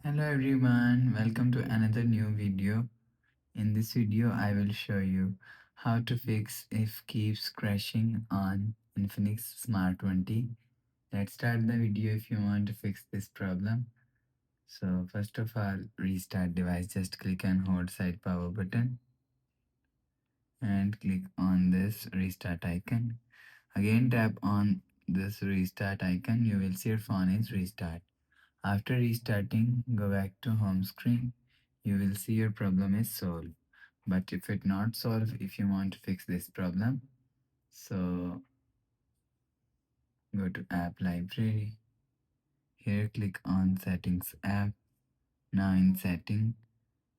Hello everyone, welcome to another new video. In this video, I will show you how to fix if keeps crashing on Infinix Smart 20. Let's start the video if you want to fix this problem. So first of all, restart device. Just click and hold side power button and click on this restart icon. Again tap on this restart icon. You will see your phone is restart. After restarting, go back to home screen. You will see your problem is solved. But if it not solved, if you want to fix this problem, so go to app library. Here click on settings app. Now in setting,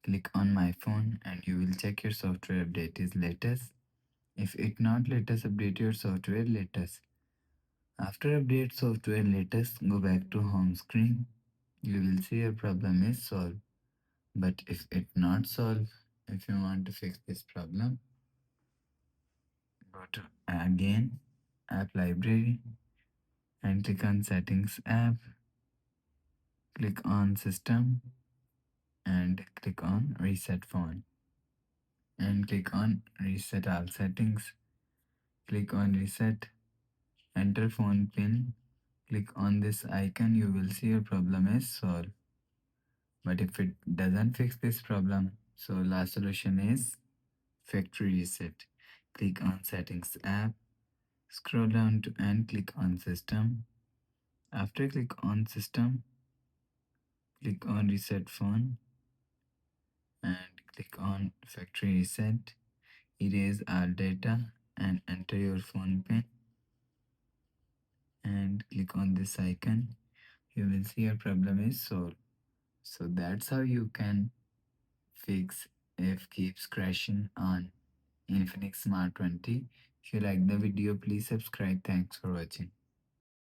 click on my phone and you will check your software update is latest. If it not latest, update your software latest. After update software latest, go back to home screen. You will see your problem is solved. But if it not solved, if you want to fix this problem, go to again app library and click on settings app, click on system and click on reset phone and click on reset all settings. Click on reset, enter phone pin, click on this icon, you will see your problem is solved. But if it doesn't fix this problem, so last solution is factory reset. Click on settings app, scroll down to and click on system. After click on system, click on reset phone and click on factory reset. Erase all data and enter your phone pin and click on this icon. You will see your problem is solved. So that's how you can fix if keeps crashing on Infinix Smart 20. If you like the video, please subscribe. Thanks for watching.